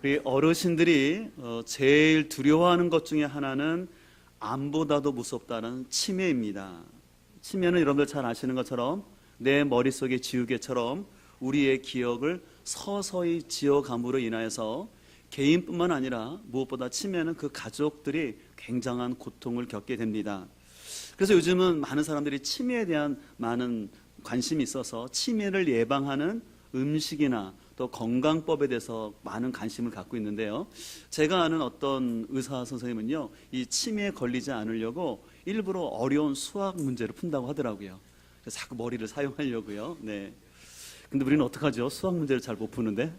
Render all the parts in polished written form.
우리 어르신들이 제일 두려워하는 것 중에 하나는 암보다도 무섭다는 치매입니다. 치매는 여러분들 잘 아시는 것처럼 내 머릿속의 지우개처럼 우리의 기억을 서서히 지워감으로 인하여서 개인뿐만 아니라 무엇보다 치매는 그 가족들이 굉장한 고통을 겪게 됩니다. 그래서 요즘은 많은 사람들이 치매에 대한 많은 관심이 있어서 치매를 예방하는 음식이나 또 건강법에 대해서 많은 관심을 갖고 있는데요. 제가 아는 어떤 의사 선생님은요, 이 치매에 걸리지 않으려고 일부러 어려운 수학 문제를 푼다고 하더라고요. 그래서 자꾸 머리를 사용하려고요. 네. 근데 우리는 어떡하죠? 수학 문제를 잘 못 푸는데.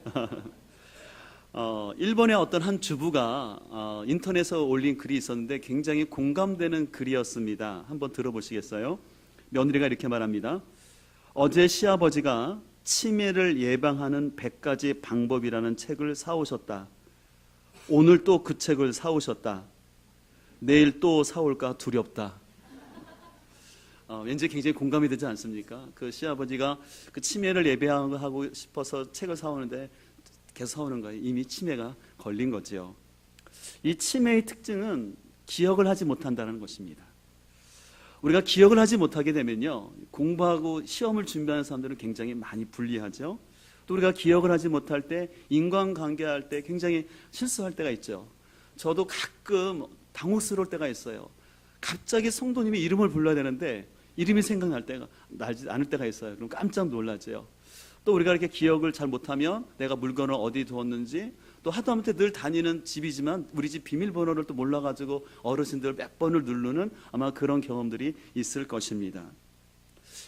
일본의 어떤 한 주부가 인터넷에 올린 글이 있었는데 굉장히 공감되는 글이었습니다. 한번 들어보시겠어요? 며느리가 이렇게 말합니다. 어제 시아버지가 치매를 예방하는 100가지 방법이라는 책을 사오셨다. 오늘 또 그 책을 사오셨다. 내일 또 사올까 두렵다. 왠지 굉장히 공감이 되지 않습니까? 그 시아버지가 그 치매를 예방하고 싶어서 책을 사오는데 계속 사오는 거예요. 이미 치매가 걸린 거죠. 이 치매의 특징은 기억을 하지 못한다는 것입니다. 우리가 기억을 하지 못하게 되면요, 공부하고 시험을 준비하는 사람들은 굉장히 많이 불리하죠. 또 우리가 기억을 하지 못할 때 인간관계할 때 굉장히 실수할 때가 있죠. 저도 가끔 당혹스러울 때가 있어요. 갑자기 성도님의 이름을 불러야 되는데 이름이 생각날 때가 나지 않을 때가 있어요. 그럼 깜짝 놀라죠. 또 우리가 이렇게 기억을 잘 못하면 내가 물건을 어디 두었는지, 또 하다못해 늘 다니는 집이지만 우리 집 비밀번호를 또 몰라가지고 어르신들 몇 번을 누르는 아마 그런 경험들이 있을 것입니다.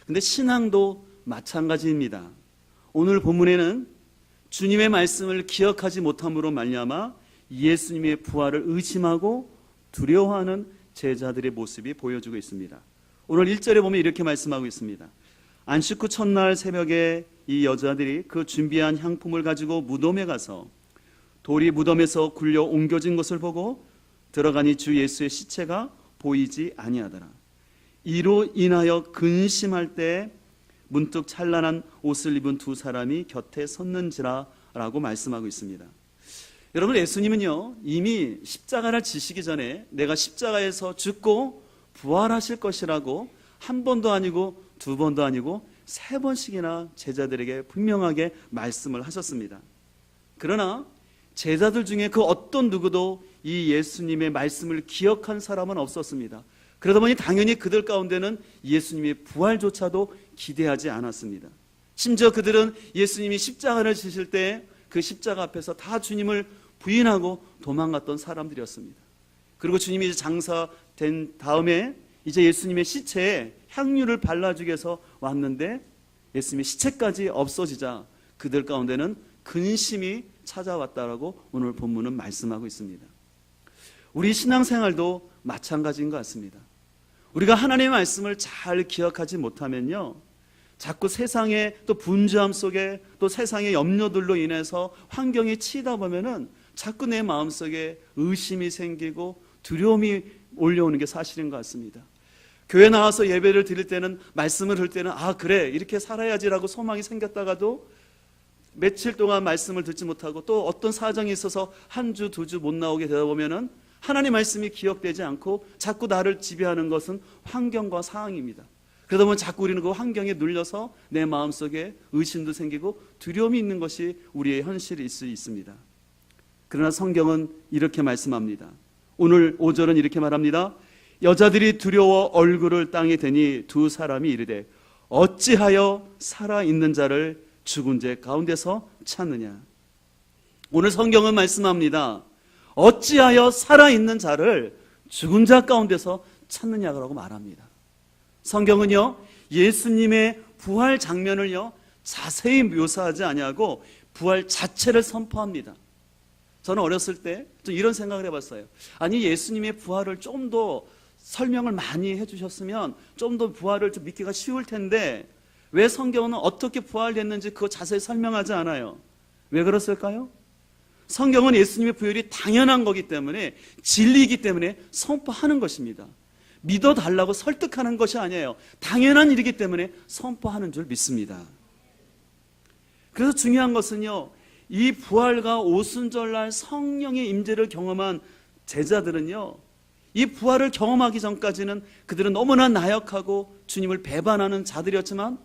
근데 신앙도 마찬가지입니다. 오늘 본문에는 주님의 말씀을 기억하지 못함으로 말미암아 예수님의 부활을 의심하고 두려워하는 제자들의 모습이 보여주고 있습니다. 오늘 1절에 보면 이렇게 말씀하고 있습니다. 안식 후 첫날 새벽에 이 여자들이 그 준비한 향품을 가지고 무덤에 가서 돌이 무덤에서 굴려 옮겨진 것을 보고 들어가니 주 예수의 시체가 보이지 아니하더라. 이로 인하여 근심할 때 문득 찬란한 옷을 입은 두 사람이 곁에 섰는지라 라고 말씀하고 있습니다. 여러분, 예수님은요, 이미 십자가를 지시기 전에 내가 십자가에서 죽고 부활하실 것이라고 한 번도 아니고 두 번도 아니고 세 번씩이나 제자들에게 분명하게 말씀을 하셨습니다. 그러나 제자들 중에 그 어떤 누구도 이 예수님의 말씀을 기억한 사람은 없었습니다. 그러다 보니 당연히 그들 가운데는 예수님의 부활조차도 기대하지 않았습니다. 심지어 그들은 예수님이 십자가를 지실 때 그 십자가 앞에서 다 주님을 부인하고 도망갔던 사람들이었습니다. 그리고 주님이 이제 장사된 다음에 이제 예수님의 시체에 향유를 발라주기 위해서 왔는데 예수님의 시체까지 없어지자 그들 가운데는 근심이 찾아왔다라고 오늘 본문은 말씀하고 있습니다. 우리 신앙생활도 마찬가지인 것 같습니다. 우리가 하나님의 말씀을 잘 기억하지 못하면요, 자꾸 세상의 또 분주함 속에 또 세상의 염려들로 인해서 환경에 치이다 보면은 자꾸 내 마음속에 의심이 생기고 두려움이 올려오는 게 사실인 것 같습니다. 교회 나와서 예배를 드릴 때는, 말씀을 들을 때는 그래 이렇게 살아야지라고 소망이 생겼다가도 며칠 동안 말씀을 듣지 못하고 또 어떤 사정이 있어서 한 주, 두 주 못 나오게 되다 보면은 하나님 말씀이 기억되지 않고 자꾸 나를 지배하는 것은 환경과 상황입니다. 그러다 보면 자꾸 우리는 그 환경에 눌려서 내 마음속에 의심도 생기고 두려움이 있는 것이 우리의 현실일 수 있습니다. 그러나 성경은 이렇게 말씀합니다. 오늘 5절은 이렇게 말합니다. 여자들이 두려워 얼굴을 땅에 대니 두 사람이 이르되 어찌하여 살아있는 자를 죽은 자 가운데서 찾느냐. 오늘 성경은 말씀합니다. 어찌하여 살아있는 자를 죽은 자 가운데서 찾느냐라고 말합니다. 성경은요, 예수님의 부활 장면을요 자세히 묘사하지 아니하고 부활 자체를 선포합니다. 저는 어렸을 때 좀 이런 생각을 해봤어요. 아니, 예수님의 부활을 좀 더 설명을 많이 해주셨으면 좀 더 부활을 좀 믿기가 쉬울 텐데 왜 성경은 어떻게 부활됐는지 그거 자세히 설명하지 않아요? 왜 그랬을까요? 성경은 예수님의 부활이 당연한 거기 때문에, 진리이기 때문에 선포하는 것입니다. 믿어달라고 설득하는 것이 아니에요. 당연한 일이기 때문에 선포하는 줄 믿습니다. 그래서 중요한 것은요, 이 부활과 오순절날 성령의 임재를 경험한 제자들은요, 이 부활을 경험하기 전까지는 그들은 너무나 나약하고 주님을 배반하는 자들이었지만,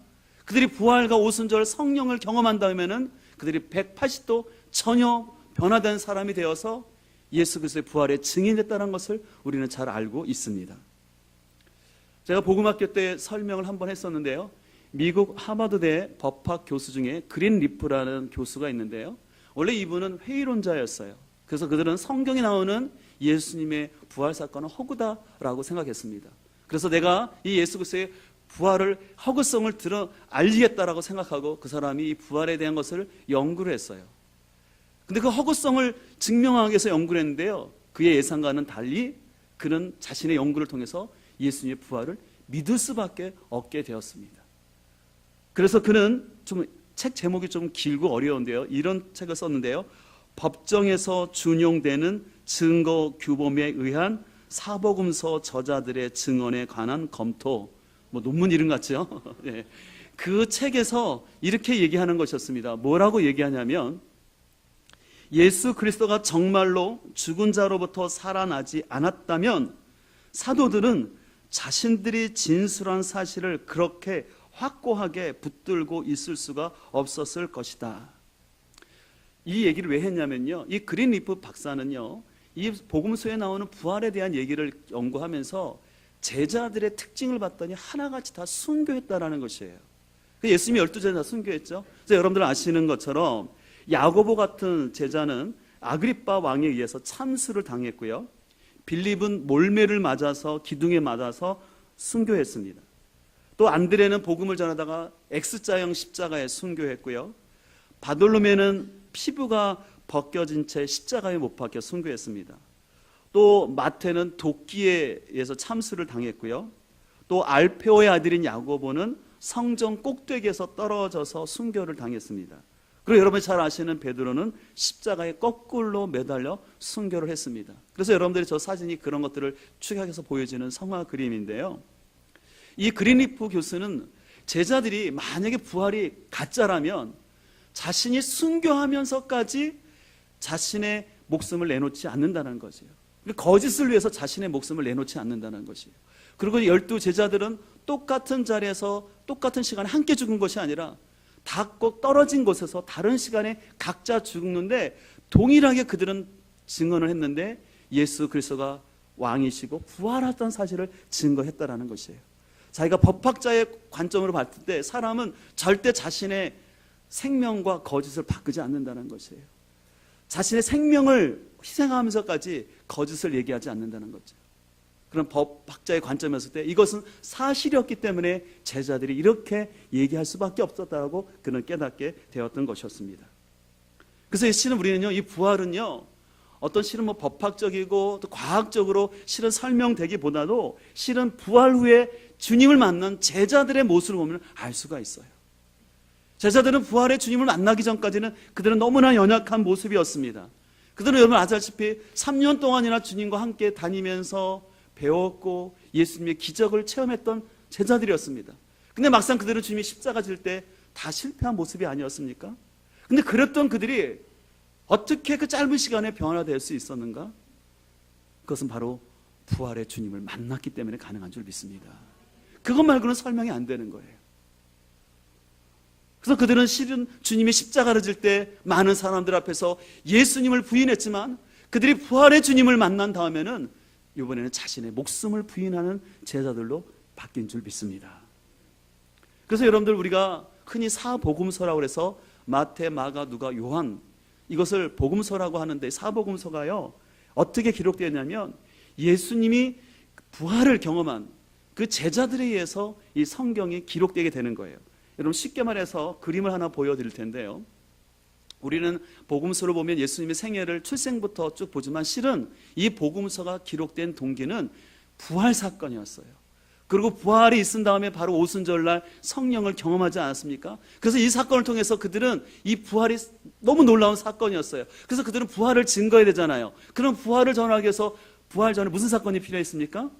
그들이 부활과 오순절 성령을 경험한 다음에는 그들이 180도 전혀 변화된 사람이 되어서 예수 그리스도의 부활에 증인했다는 것을 우리는 잘 알고 있습니다. 제가 복음학교 때 설명을 한번 했었는데요, 미국 하버드대 법학 교수 중에 그린 리프라는 교수가 있는데요, 원래 이분은 회의론자였어요. 그래서 그들은 성경에 나오는 예수님의 부활 사건은 허구다라고 생각했습니다. 그래서 내가 이 예수 그리스도의 부활을 허구성을 알리겠다라고 생각하고 그 사람이 이 부활에 대한 것을 연구를 했어요. 근데 그 허구성을 증명하기 위해서 연구를 했는데요, 그의 예상과는 달리 그는 자신의 연구를 통해서 예수님의 부활을 믿을 수밖에 없게 되었습니다. 그래서 그는 좀 책 제목이 좀 길고 어려운데요, 이런 책을 썼는데요, 법정에서 준용되는 증거 규범에 의한 사복음서 저자들의 증언에 관한 검토, 논문 이름 같죠? 네. 그 책에서 이렇게 얘기하는 것이었습니다. 뭐라고 얘기하냐면, 예수 그리스도가 정말로 죽은 자로부터 살아나지 않았다면 사도들은 자신들이 진술한 사실을 그렇게 확고하게 붙들고 있을 수가 없었을 것이다. 이 얘기를 왜 했냐면요, 이 그린 리프 박사는요, 이 복음서에 나오는 부활에 대한 얘기를 연구하면서 제자들의 특징을 봤더니 하나같이 다 순교했다라는 것이에요. 예수님이 12제자 다 순교했죠. 그래서 여러분들 아시는 것처럼 야고보 같은 제자는 아그리빠 왕에 의해서 참수를 당했고요, 빌립은 몰매를 맞아서 기둥에 맞아서 순교했습니다. 또 안드레는 복음을 전하다가 X자형 십자가에 순교했고요, 바돌로메는 피부가 벗겨진 채 십자가에 못 박혀 순교했습니다. 또 마태는 도끼에 의해서 참수를 당했고요, 또 알페오의 아들인 야고보는 성전 꼭대기에서 떨어져서 순교를 당했습니다. 그리고 여러분이 잘 아시는 베드로는 십자가에 거꾸로 매달려 순교를 했습니다. 그래서 여러분들이 저 사진이 그런 것들을 축약해서 보여주는 성화 그림인데요, 이 그린리프 교수는 제자들이 만약에 부활이 가짜라면 자신이 순교하면서까지 자신의 목숨을 내놓지 않는다는 것이에요. 거짓을 위해서 자신의 목숨을 내놓지 않는다는 것이에요. 그리고 12제자들은 똑같은 자리에서 똑같은 시간에 함께 죽은 것이 아니라 다 꼭 떨어진 곳에서 다른 시간에 각자 죽는데 동일하게 그들은 증언을 했는데 예수 그리스도가 왕이시고 부활했던 사실을 증거했다라는 것이에요. 자기가 법학자의 관점으로 봤을 때 사람은 절대 자신의 생명과 거짓을 바꾸지 않는다는 것이에요. 자신의 생명을 희생하면서까지 거짓을 얘기하지 않는다는 거죠. 그런 법학자의 관점에서 때 이것은 사실이었기 때문에 제자들이 이렇게 얘기할 수밖에 없었다고 그는 깨닫게 되었던 것이었습니다. 그래서 실은 우리는요, 이 부활은요, 어떤 실은 법학적이고 또 과학적으로 실은 설명되기보다도 실은 부활 후에 주님을 만난 제자들의 모습을 보면 알 수가 있어요. 제자들은 부활의 주님을 만나기 전까지는 그들은 너무나 연약한 모습이었습니다. 그들은 여러분 아시다시피 3년 동안이나 주님과 함께 다니면서 배웠고 예수님의 기적을 체험했던 제자들이었습니다. 근데 막상 그들은 주님이 십자가 질 때 다 실패한 모습이 아니었습니까? 근데 그랬던 그들이 어떻게 그 짧은 시간에 변화될 수 있었는가? 그것은 바로 부활의 주님을 만났기 때문에 가능한 줄 믿습니다. 그것 말고는 설명이 안 되는 거예요. 그래서 그들은 실은 주님이 십자가를 질 때 많은 사람들 앞에서 예수님을 부인했지만 그들이 부활의 주님을 만난 다음에는 이번에는 자신의 목숨을 부인하는 제자들로 바뀐 줄 믿습니다. 그래서 여러분들 우리가 흔히 사복음서라고 해서 마태, 마가, 누가, 요한 이것을 복음서라고 하는데 사복음서가요 어떻게 기록되었냐면 예수님이 부활을 경험한 그 제자들에 의해서 이 성경이 기록되게 되는 거예요. 여러분 쉽게 말해서 그림을 하나 보여드릴 텐데요, 우리는 복음서를 보면 예수님의 생애를 출생부터 쭉 보지만 실은 이 복음서가 기록된 동기는 부활 사건이었어요. 그리고 부활이 있은 다음에 바로 오순절날 성령을 경험하지 않았습니까? 그래서 이 사건을 통해서 그들은 이 부활이 너무 놀라운 사건이었어요. 그래서 그들은 부활을 증거해야 되잖아요. 그럼 부활을 전하기 위해서 부활 전에 무슨 사건이 필요했습니까?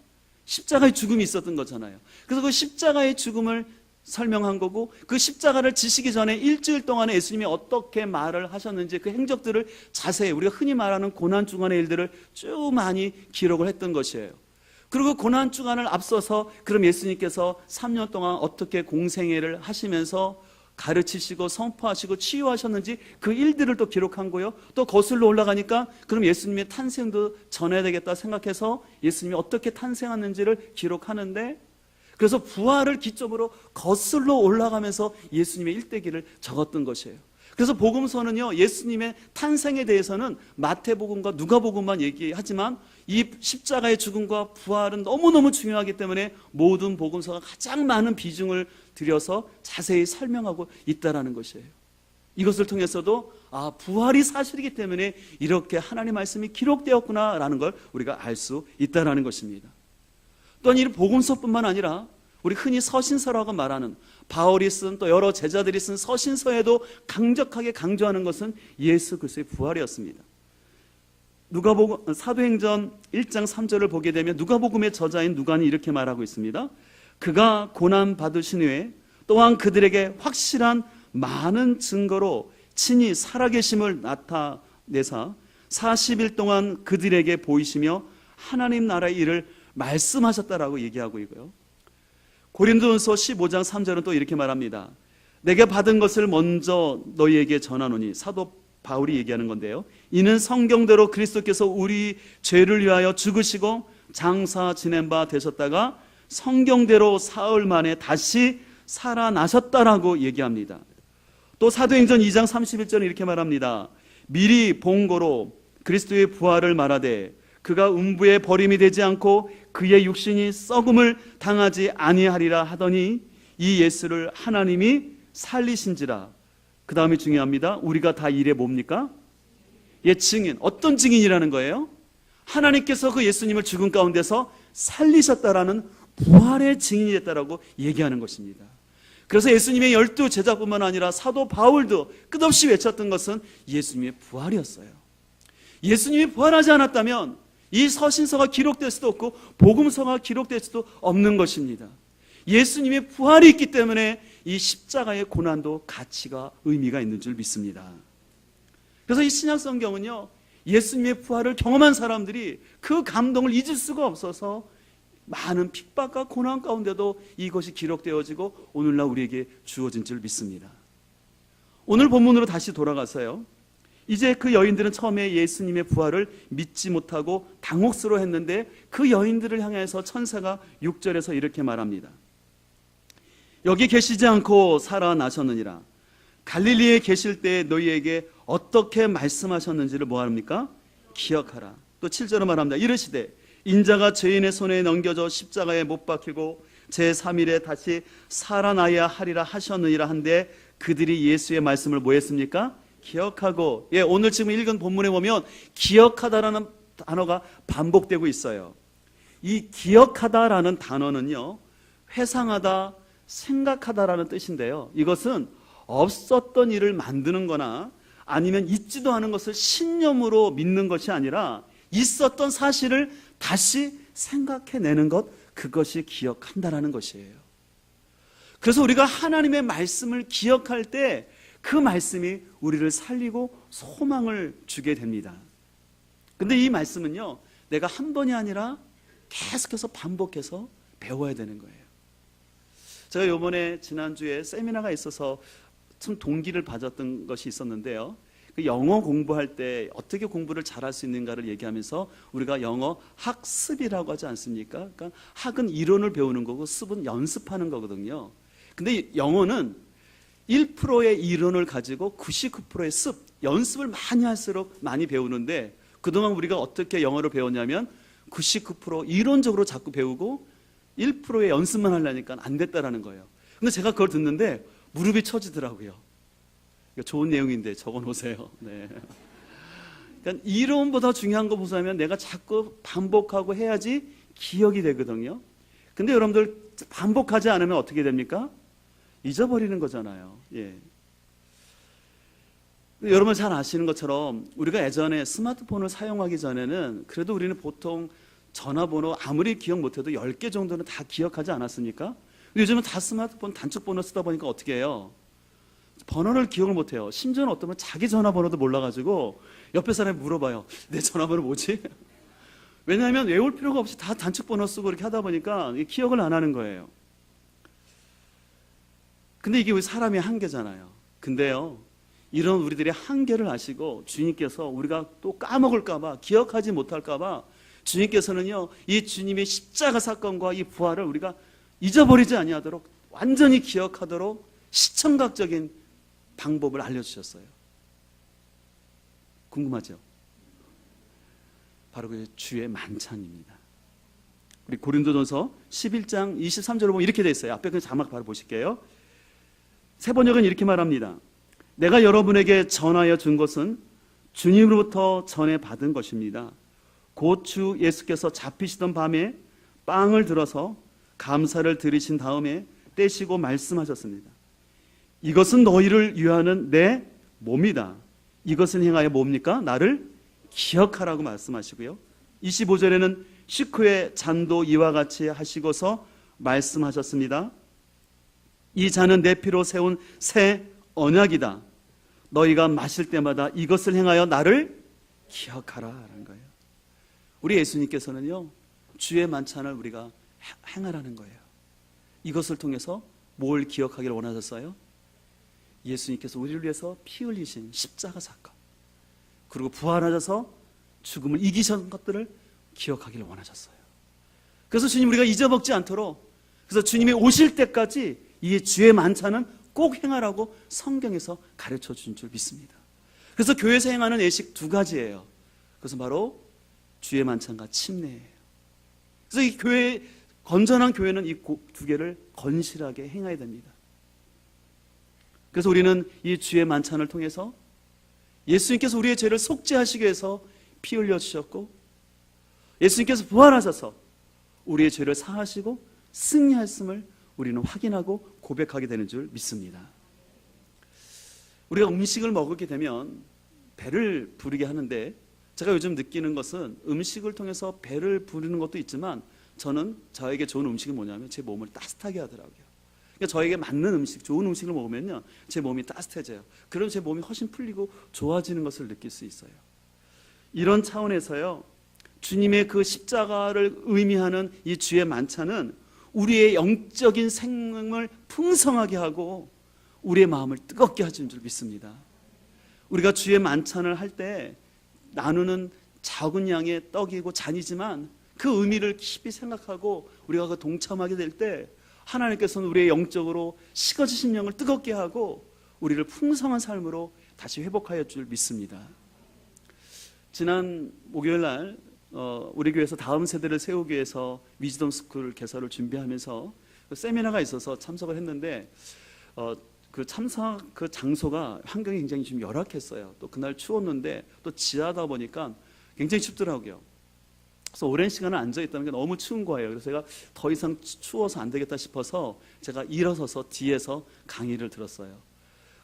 십자가의 죽음이 있었던 거잖아요. 그래서 그 십자가의 죽음을 설명한 거고, 그 십자가를 지시기 전에 일주일 동안에 예수님이 어떻게 말을 하셨는지 그 행적들을 자세히, 우리가 흔히 말하는 고난주간의 일들을 쭉 많이 기록을 했던 것이에요. 그리고 고난주간을 앞서서 그럼 예수님께서 3년 동안 어떻게 공생애를 하시면서 가르치시고 선포하시고 치유하셨는지 그 일들을 또 기록한 거요. 또 거슬러 올라가니까 그럼 예수님의 탄생도 전해야 되겠다 생각해서 예수님이 어떻게 탄생했는지를 기록하는데, 그래서 부활을 기점으로 거슬러 올라가면서 예수님의 일대기를 적었던 것이에요. 그래서 복음서는요, 예수님의 탄생에 대해서는 마태복음과 누가복음만 얘기하지만 이 십자가의 죽음과 부활은 너무너무 중요하기 때문에 모든 복음서가 가장 많은 비중을 들여서 자세히 설명하고 있다라는 것이에요. 이것을 통해서도 부활이 사실이기 때문에 이렇게 하나님 말씀이 기록되었구나라는 걸 우리가 알 수 있다라는 것입니다. 또한 이 복음서뿐만 아니라 우리 흔히 서신서라고 말하는 바울이 쓴, 또 여러 제자들이 쓴 서신서에도 강력하게 강조하는 것은 예수 그리스도의 부활이었습니다. 누가복음 사도행전 1장 3절을 보게 되면 누가복음의 저자인 누가는 이렇게 말하고 있습니다. 그가 고난 받으신 후에 또한 그들에게 확실한 많은 증거로 친히 살아계심을 나타내사 40일 동안 그들에게 보이시며 하나님 나라의 일을 말씀하셨다라고 얘기하고 있고요. 고린도전서 15장 3절은 또 이렇게 말합니다. 내게 받은 것을 먼저 너희에게 전하노니, 사도 바울이 얘기하는 건데요. 이는 성경대로 그리스도께서 우리 죄를 위하여 죽으시고 장사 지낸 바 되셨다가 성경대로 사흘 만에 다시 살아나셨다라고 얘기합니다. 또 사도행전 2장 31절은 이렇게 말합니다. 미리 본 거로 그리스도의 부활을 말하되 그가 음부에 버림이 되지 않고 그의 육신이 썩음을 당하지 아니하리라 하더니 이 예수를 하나님이 살리신지라. 그 다음이 중요합니다. 우리가 다 이래 뭡니까? 증인. 어떤 증인이라는 거예요? 하나님께서 그 예수님을 죽음 가운데서 살리셨다라는 부활의 증인이 됐다라고 얘기하는 것입니다. 그래서 예수님의 12 제자뿐만 아니라 사도 바울도 끝없이 외쳤던 것은 예수님의 부활이었어요. 예수님이 부활하지 않았다면 이 서신서가 기록될 수도 없고 복음서가 기록될 수도 없는 것입니다. 예수님의 부활이 있기 때문에 이 십자가의 고난도 가치가, 의미가 있는 줄 믿습니다. 그래서 이 신약 성경은요, 예수님의 부활을 경험한 사람들이 그 감동을 잊을 수가 없어서 많은 핍박과 고난 가운데도 이것이 기록되어지고 오늘날 우리에게 주어진 줄 믿습니다. 오늘 본문으로 다시 돌아가서요, 이제 그 여인들은 처음에 예수님의 부활을 믿지 못하고 당혹스러워했는데 그 여인들을 향해서 천사가 6절에서 이렇게 말합니다. 여기 계시지 않고 살아나셨느니라. 갈릴리에 계실 때 너희에게 어떻게 말씀하셨는지를 뭐합니까? 기억하라. 또 7절은 말합니다. 이르시되 인자가 죄인의 손에 넘겨져 십자가에 못 박히고 제3일에 다시 살아나야 하리라 하셨느니라 한데 그들이 예수의 말씀을 뭐 했습니까? 기억하고. 오늘 지금 읽은 본문에 보면 기억하다라는 단어가 반복되고 있어요. 이 기억하다라는 단어는요, 회상하다, 생각하다라는 뜻인데요, 이것은 없었던 일을 만드는 거나 아니면 있지도 않은 것을 신념으로 믿는 것이 아니라 있었던 사실을 다시 생각해내는 것, 그것이 기억한다라는 것이에요. 그래서 우리가 하나님의 말씀을 기억할 때 그 말씀이 우리를 살리고 소망을 주게 됩니다. 근데 이 말씀은요, 내가 한 번이 아니라 계속해서 반복해서 배워야 되는 거예요. 제가 요번에 지난주에 세미나가 있어서 참 동기를 받았던 것이 있었는데요, 그 영어 공부할 때 어떻게 공부를 잘할 수 있는가를 얘기하면서 우리가 영어 학습이라고 하지 않습니까? 그러니까 학은 이론을 배우는 거고 습은 연습하는 거거든요. 근데 영어는 1%의 이론을 가지고 99%의 습, 연습을 많이 할수록 많이 배우는데, 그동안 우리가 어떻게 영어를 배웠냐면 99% 이론적으로 자꾸 배우고 1%의 연습만 하려니까 안 됐다라는 거예요. 근데 제가 그걸 듣는데 무릎이 처지더라고요. 좋은 내용인데 적어놓으세요. 네. 그러니까 이론보다 중요한 거 보자면 내가 자꾸 반복하고 해야지 기억이 되거든요. 근데 여러분들 반복하지 않으면 어떻게 됩니까? 잊어버리는 거잖아요. 여러분 잘 아시는 것처럼 우리가 예전에 스마트폰을 사용하기 전에는 그래도 우리는 보통 전화번호 아무리 기억 못해도 10개 정도는 다 기억하지 않았습니까? 요즘은 다 스마트폰 단축 번호 쓰다 보니까 어떻게 해요? 번호를 기억을 못해요. 심지어는 어떤 분은 자기 전화번호도 몰라가지고 옆에 사람이 물어봐요. 내 전화번호 뭐지? 왜냐하면 외울 필요가 없이 다 단축 번호 쓰고 이렇게 하다 보니까 기억을 안 하는 거예요. 근데 이게 우리 사람의 한계잖아요. 근데요, 이런 우리들의 한계를 아시고 주님께서 우리가 또 까먹을까봐, 기억하지 못할까봐 주님께서는요, 이 주님의 십자가 사건과 이 부활을 우리가 잊어버리지 아니하도록 완전히 기억하도록 시청각적인 방법을 알려주셨어요. 궁금하죠? 바로 그 주의 만찬입니다. 우리 고린도전서 11장 23절을 보면 이렇게 되어 있어요. 앞에 그 자막 바로 보실게요. 새 번역은 이렇게 말합니다. 내가 여러분에게 전하여 준 것은 주님으로부터 전해 받은 것입니다. 곧 주 예수께서 잡히시던 밤에 빵을 들어서 감사를 드리신 다음에 떼시고 말씀하셨습니다. 이것은 너희를 위하는 내 몸이다. 이것은 행하여 뭡니까? 나를 기억하라고 말씀하시고요. 25절에는 식후에 잔도 이와 같이 하시고서 말씀하셨습니다. 이 잔은 내 피로 세운 새 언약이다. 너희가 마실 때마다 이것을 행하여 나를 기억하라라는 거예요. 우리 예수님께서는요, 주의 만찬을 우리가 행하라는 거예요. 이것을 통해서 뭘 기억하기를 원하셨어요? 예수님께서 우리를 위해서 피 흘리신 십자가 사건, 그리고 부활하셔서 죽음을 이기신 것들을 기억하기를 원하셨어요. 그래서 주님 우리가 잊어먹지 않도록, 그래서 주님이 오실 때까지 이 주의 만찬은 꼭 행하라고 성경에서 가르쳐 준 줄 믿습니다. 그래서 교회에서 행하는 예식 두 가지예요. 그것은 바로 주의 만찬과 침례예요. 그래서 이 교회, 건전한 교회는 이 두 개를 건실하게 행해야 됩니다. 그래서 우리는 이 주의 만찬을 통해서 예수님께서 우리의 죄를 속죄하시기 위해서 피 흘려주셨고, 예수님께서 부활하셔서 우리의 죄를 사하시고 승리하셨음을 우리는 확인하고 고백하게 되는 줄 믿습니다. 우리가 음식을 먹게 되면 배를 부르게 하는데, 제가 요즘 느끼는 것은 음식을 통해서 배를 부르는 것도 있지만, 저는 저에게 좋은 음식이 뭐냐면 제 몸을 따뜻하게 하더라고요. 그러니까 저에게 맞는 음식, 좋은 음식을 먹으면요, 제 몸이 따뜻해져요. 그럼 제 몸이 훨씬 풀리고 좋아지는 것을 느낄 수 있어요. 이런 차원에서요, 주님의 그 십자가를 의미하는 이 주의 만찬은 우리의 영적인 생명을 풍성하게 하고 우리의 마음을 뜨겁게 하시는 줄 믿습니다. 우리가 주의 만찬을 할 때 나누는 작은 양의 떡이고 잔이지만 그 의미를 깊이 생각하고 우리가 그 동참하게 될 때 하나님께서는 우리의 영적으로 식어지신 영을 뜨겁게 하고 우리를 풍성한 삶으로 다시 회복하여 줄 믿습니다. 지난 목요일 날 우리 교회에서 다음 세대를 세우기 위해서 위즈덤 스쿨 개설을 준비하면서 세미나가 있어서 참석을 했는데, 그 장소가 환경이 굉장히 좀 열악했어요. 또 그날 추웠는데 또 지하다 보니까 굉장히 춥더라고요. 그래서 오랜 시간을 앉아있다는 게 너무 추운 거예요. 그래서 제가 더 이상 추워서 안 되겠다 싶어서 제가 일어서서 뒤에서 강의를 들었어요.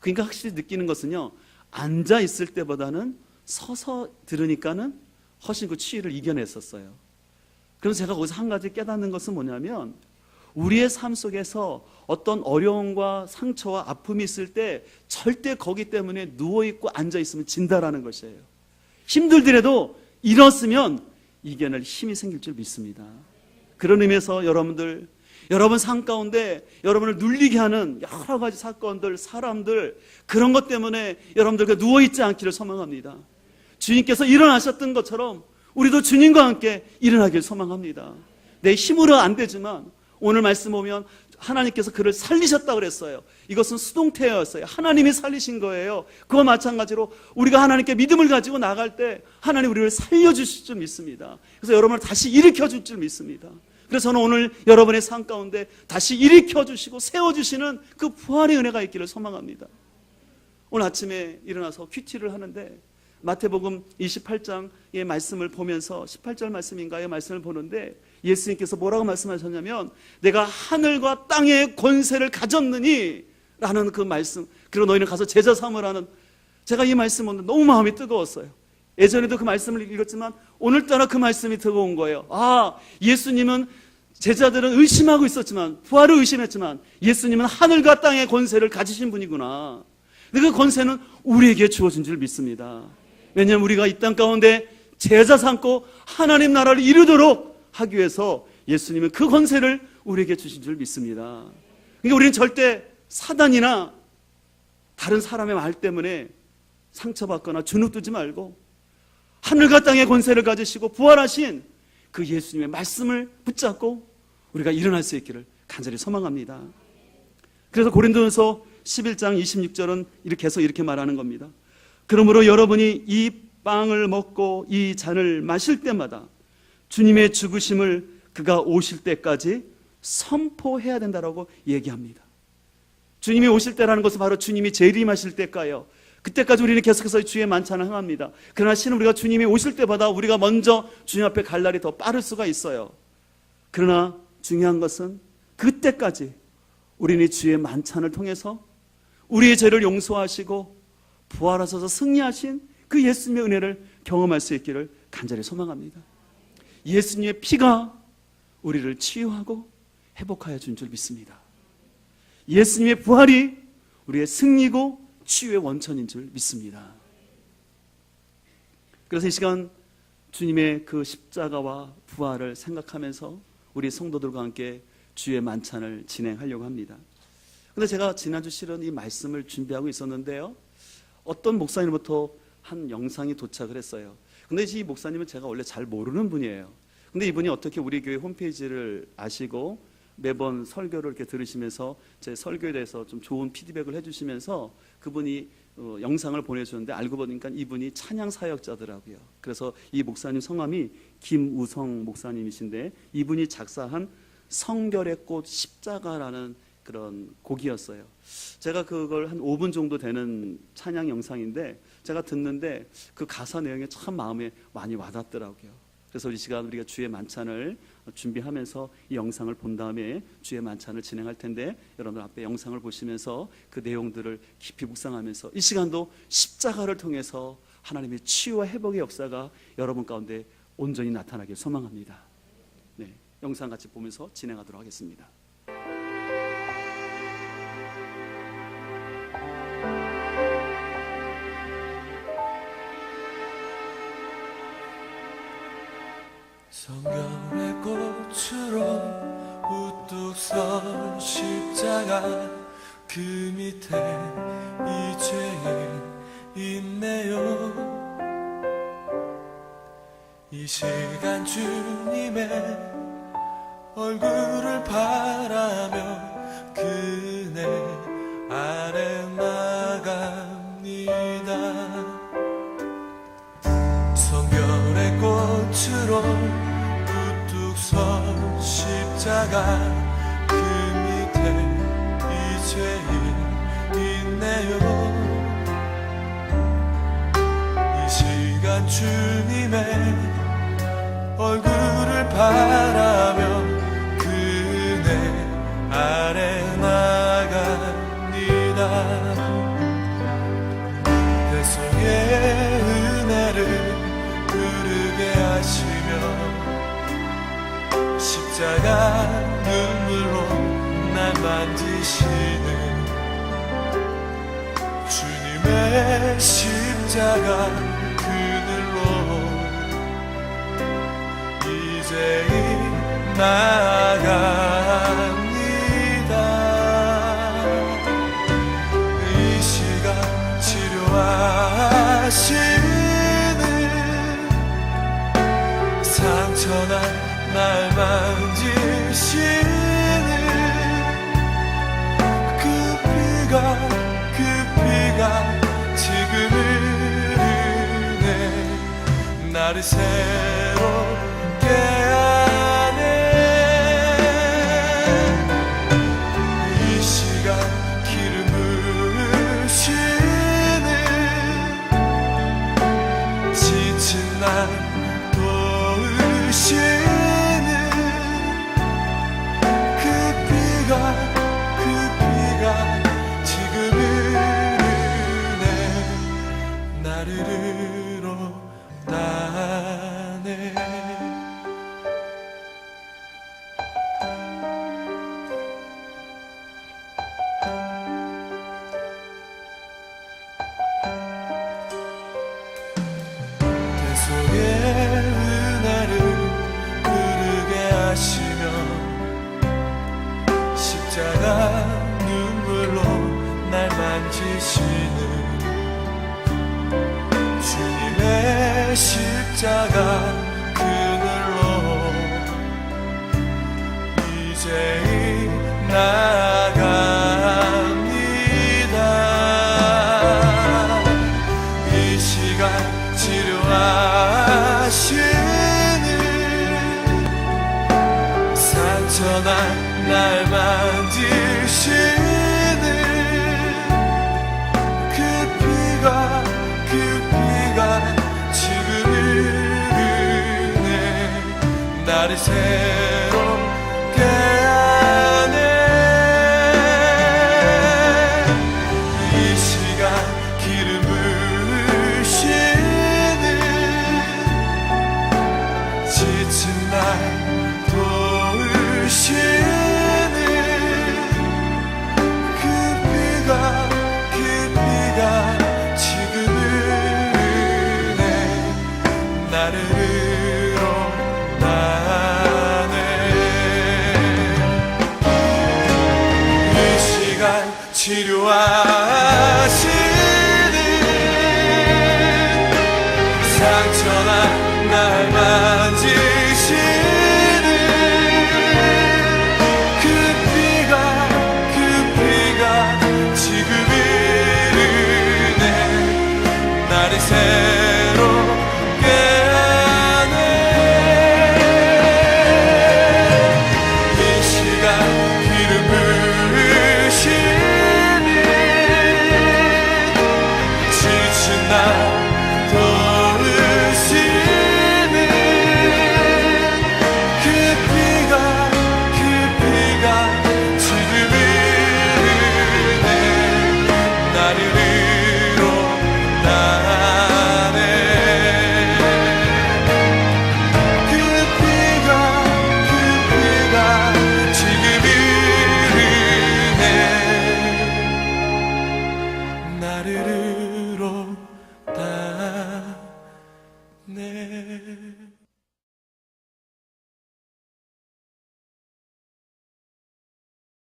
그러니까 확실히 느끼는 것은요, 앉아있을 때보다는 서서 들으니까는 훨씬 그 추위를 이겨냈었어요. 그래서 제가 거기서 한 가지 깨닫는 것은 뭐냐면, 우리의 삶 속에서 어떤 어려움과 상처와 아픔이 있을 때 절대 거기 때문에 누워있고 앉아있으면 진다라는 것이에요. 힘들더라도 일었으면 이겨낼 힘이 생길 줄 믿습니다. 그런 의미에서 여러분 삶 가운데 여러분을 눌리게 하는 여러 가지 사건들, 사람들, 그런 것 때문에 여러분들과 누워있지 않기를 소망합니다. 주님께서 일어나셨던 것처럼 우리도 주님과 함께 일어나길 소망합니다. 내 힘으로 안 되지만 오늘 말씀 보면 하나님께서 그를 살리셨다고 그랬어요. 이것은 수동태였어요. 하나님이 살리신 거예요. 그와 마찬가지로 우리가 하나님께 믿음을 가지고 나갈 때 하나님 우리를 살려주실 줄 믿습니다. 그래서 여러분을 다시 일으켜줄 줄 믿습니다. 그래서 저는 오늘 여러분의 삶 가운데 다시 일으켜주시고 세워주시는 그 부활의 은혜가 있기를 소망합니다. 오늘 아침에 일어나서 큐티를 하는데 마태복음 28장의 말씀을 보면서 18절 말씀인가요? 말씀을 보는데 예수님께서 뭐라고 말씀하셨냐면, 내가 하늘과 땅의 권세를 가졌느니 라는 그 말씀, 그리고 너희는 가서 제자 삼으라는, 제가 이 말씀 보는데 너무 마음이 뜨거웠어요. 예전에도 그 말씀을 읽었지만 오늘따라 그 말씀이 뜨거운 거예요. 아, 예수님은 제자들은 의심하고 있었지만, 부활을 의심했지만 예수님은 하늘과 땅의 권세를 가지신 분이구나. 근데 그 권세는 우리에게 주어진 줄 믿습니다. 왜냐하면 우리가 이 땅 가운데 제자 삼고 하나님 나라를 이루도록 하기 위해서 예수님은 그 권세를 우리에게 주신 줄 믿습니다. 그러니까 우리는 절대 사단이나 다른 사람의 말 때문에 상처받거나 주눅들지 말고 하늘과 땅의 권세를 가지시고 부활하신 그 예수님의 말씀을 붙잡고 우리가 일어날 수 있기를 간절히 소망합니다. 그래서 고린도전서 11장 26절은 이렇게 말하는 겁니다. 그러므로 여러분이 이 빵을 먹고 이 잔을 마실 때마다 주님의 죽으심을 그가 오실 때까지 선포해야 된다라고 얘기합니다. 주님이 오실 때라는 것은 바로 주님이 재림하실 때까요. 그때까지 우리는 계속해서 주의 만찬을 행합니다. 그러나 실은 우리가 주님이 오실 때보다 우리가 먼저 주님 앞에 갈 날이 더 빠를 수가 있어요. 그러나 중요한 것은 그때까지 우리는 주의 만찬을 통해서 우리의 죄를 용서하시고 부활하셔서 승리하신 그 예수님의 은혜를 경험할 수 있기를 간절히 소망합니다. 예수님의 피가 우리를 치유하고 회복하여 준 줄 믿습니다. 예수님의 부활이 우리의 승리고 치유의 원천인 줄 믿습니다. 그래서 이 시간 주님의 그 십자가와 부활을 생각하면서 우리 성도들과 함께 주의 만찬을 진행하려고 합니다. 근데 제가 지난주 실은 이 말씀을 준비하고 있었는데요, 어떤 목사님부터 한 영상이 도착을 했어요. 근데 이 목사님은 제가 원래 잘 모르는 분이에요. 근데 이분이 어떻게 우리 교회 홈페이지를 아시고 매번 설교를 이렇게 들으시면서 제 설교에 대해서 좀 좋은 피드백을 해주시면서 그분이 영상을 보내주는데 알고 보니까 이분이 찬양 사역자더라고요. 그래서 이 목사님 성함이 김우성 목사님이신데 이분이 작사한 성결의 꽃 십자가라는 그런 곡이었어요. 제가 그걸 한 5분 정도 되는 찬양 영상인데 제가 듣는데 그 가사 내용이 참 마음에 많이 와닿더라고요. 그래서 이 시간 우리가 주의 만찬을 준비하면서 이 영상을 본 다음에 주의 만찬을 진행할 텐데 여러분들 앞에 영상을 보시면서 그 내용들을 깊이 묵상하면서 이 시간도 십자가를 통해서 하나님의 치유와 회복의 역사가 여러분 가운데 온전히 나타나길 소망합니다. 네, 영상 같이 보면서 진행하도록 하겠습니다. 성경의 꽃으로 우뚝 선 십자가 그 밑에 이 죄인 있네요. 이 시간 주님의 얼굴을 바라며 그네 아래 나갑니다. 성결의 꽃으로 우뚝 선 십자가 그 밑에 이 죄인 있네요. 이 시간 주님의 얼굴을 바라며 그네 아래 나갑니다. 대성의 은혜를 부르게 하시며 십자가 눈물로 날 만지시는 주님의 십자가 그늘로 이제 나아갑니다. 이 시간 치료하시는 상처난 날 만지시는 그 피가 지금 흐르네. 나를 새롭게 하네. 이 시간 기름 부으시는 지친 날 도우시는 그 피가 지금 흐르네. 나를 의롭다네. 십자가 눈물로 날 만지시는 주님의 십자가 그늘로 이제 나아갑니다. 이 시간 치료하시는 상처난 날 만지시는 그 피가 지금 흐르네. 나를 새롭게 하네. 이 시간 기름 부으시는 지친 날 도우시는 그 피가 지금 흐르네. 나를 위로하네. 이 시간 치료하시는 상처난 날 만지시는 그 피가 지금 흐르네. 나를 새롭게 하네. 이 시간 기름 부으시는 지친 날 도우시는 그 피가 지금 흐르네. 나를 위로하네. 그 피가 지금 흐르네. 나를 위로하네.